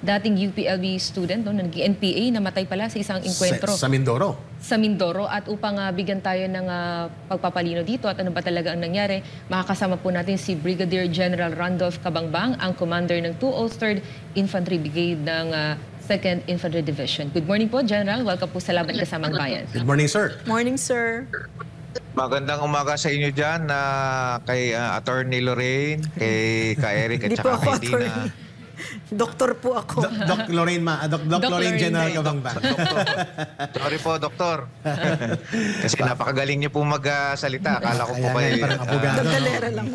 dating UPLB student, no, naging NPA, namatay pala sa isang enkwentro. Sa Mindoro. Sa Mindoro. At upang bigyan tayo ng pagpapalino dito at ano ba talaga ang nangyari, makakasama po natin si Brigadier General Randolph Cabangbang, ang commander ng 203rd Infantry Brigade ng 2nd Infantry Division. Good morning po, General. Welcome po sa Laban Kasamang Bayan. Good morning, sir. Morning, sir. Magandang umaga sa inyo dyan, kay Attorney Lorraine, kay Eric at saka kay Dina. Doktor po ako. Doc Lorraine, Doc Lorraine General Cabangbang. Sorry po, Doktor. Kasi napakagaling niyo po magsalita. Akala ko po kayo. Parang abogado. Doktalera lang.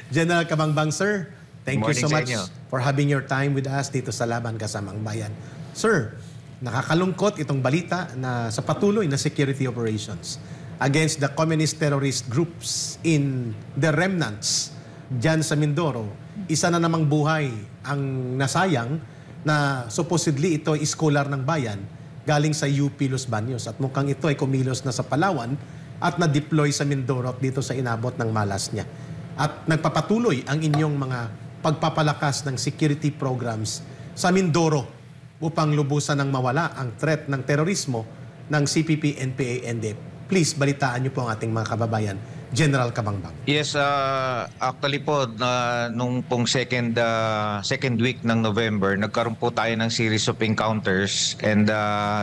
General Cabangbang, sir. Thank you so much inyo. for having your time with us dito sa Laban Kasamang Bayan. Sir, nakakalungkot itong balita na sa patuloy na security operations against the communist terrorist groups in the remnants dyan sa Mindoro. Isa na namang buhay ang nasayang na supposedly ito ay scholar ng bayan galing sa UP Los Baños. At mukhang ito ay kumilos na sa Palawan at na-deploy sa Mindoro at dito sa inabot ng malas niya. At nagpapatuloy ang inyong mga pagpapalakas ng security programs sa Mindoro upang lubusan ng mawala ang threat ng terorismo ng CPP, NPA, NDF. Please, balitaan niyo po ang ating mga kababayan. General Cabangbang. Yes, actually po, nung pong second week ng November, nagkaroon po tayo ng series of encounters and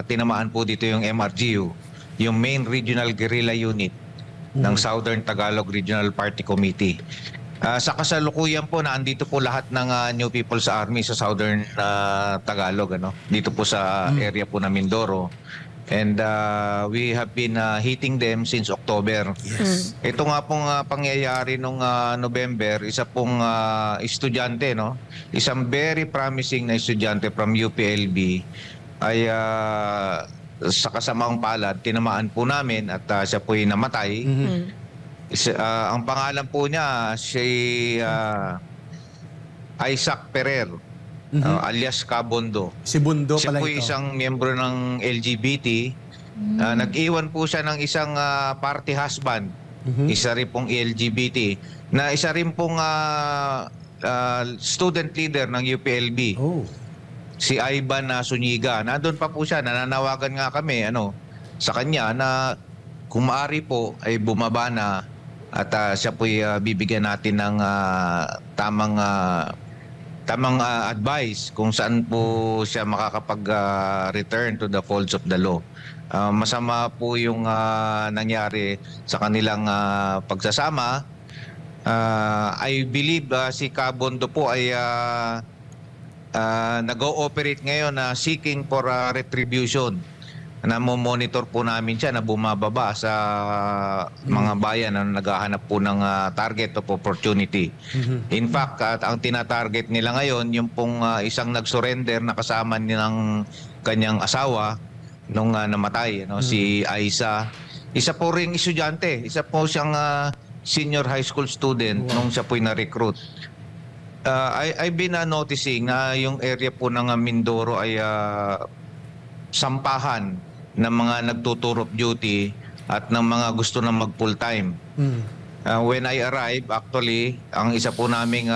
tinamaan po dito yung MRGU, yung Main Regional Guerrilla Unit ng Southern Tagalog Regional Party Committee. Sa kasalukuyan po, naandito po lahat ng New People's Army sa Southern Tagalog, dito po sa area po ng Mindoro. And we have been hitting them since October. Yes. Ito nga pong pangyayari nung November, isa pong estudyante, isang very promising na estudyante from UPLB ay sa kasamang palad, tinamaan po namin at siya po'y namatay. Ang pangalan po niya si Isaac Ferrer, alias Kabondo. Si Bundo Siya pala po ito. isang miyembro ng LGBT. Nag-iwan po siya ng isang party husband, isa rin pong LGBT, na isa rin pong student leader ng UPLB. Oh. Si Ivan Suniga. Nandun pa po siya, nananawagan nga kami sa kanya na kung maaari po ay bumaba na at siya po'y bibigyan natin ng tamang advice kung saan po siya makakapag-return to the folds of the law. Masama po yung nangyari sa kanilang pagsasama. I believe si Kabondo po ay nag-ooperate ngayon seeking for retribution. Namo-monitor po namin siya na bumababa sa mga bayan na naghahanap po ng target of opportunity. In fact, ang tinatarget nila ngayon, yung pong isang nag-surrender na kasama nilang kanyang asawa nung namatay, si Aisa. Isa po ring estudyante, isa po siyang senior high school student nung siya po'y na-recruit. I've been noticing na yung area po ng Mindoro ay sampahan ng mga nagtuturo of duty at ng mga gusto na mag full time. When I arrived, actually, ang isa po naming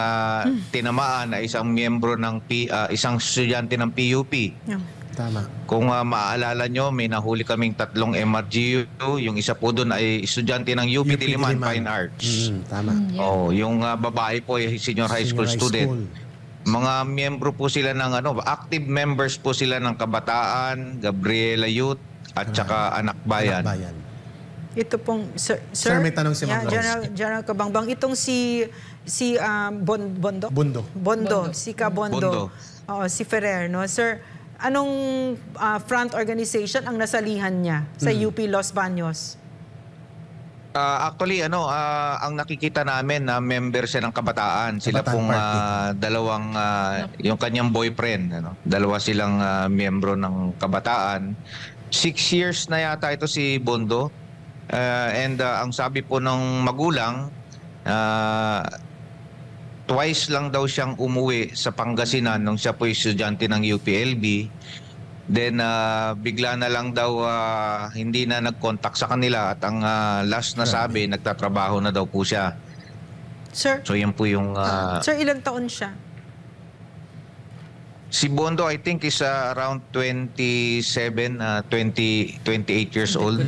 tinamaan ay isang miyembro ng isang estudyante ng PUP. Tama. Kung maaalala nyo, may nahuli kaming 3 MRGU. Yung isa po doon ay estudyante ng UP Diliman Fine Arts. Tama. Yung babae po ay senior high school student. Mga miyembro po sila ng active members po sila ng Kabataan, Gabriela Youth, at saka Anak Bayan. Ito pong, sir, May tanong si Ma'am Rose. General Cabangbang, itong si Bondo? Bondo. Si Kabondo. Bondo. Si Ferrer, no? Sir, anong front organization ang nasalihan niya sa UP Los Baños? Actually, ang nakikita namin na member siya ng Kabataan. Sila Kabataan pong Party. dalawang, yung kanyang boyfriend. Dalawa silang miyembro ng Kabataan. 6 years na yata ito si Bondo. And ang sabi po ng magulang, twice lang daw siyang umuwi sa Pangasinan nung siya po estudyante ng UPLB. Then bigla na lang daw hindi na nag-contact sa kanila at ang last na sabi, nagtatrabaho na daw po siya. Sir, So yan po yung... sir, ilang taon siya? Si Bondo, I think, is around 28 years old.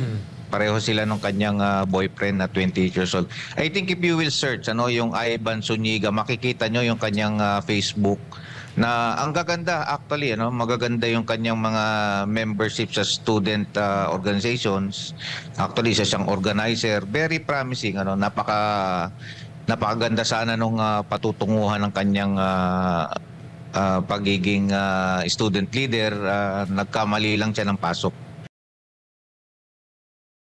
Pareho sila nung kanyang boyfriend na 28 years old. I think if you will search yung Ivan Zuniga, makikita nyo yung kanyang Facebook na ang gaganda actually, magaganda yung kanyang mga membership sa student organizations. Actually, isa siyang organizer. Very promising, napakaganda sana nung patutunguhan ng kanyang pagiging student leader. Nagkamali lang siya ng pasok.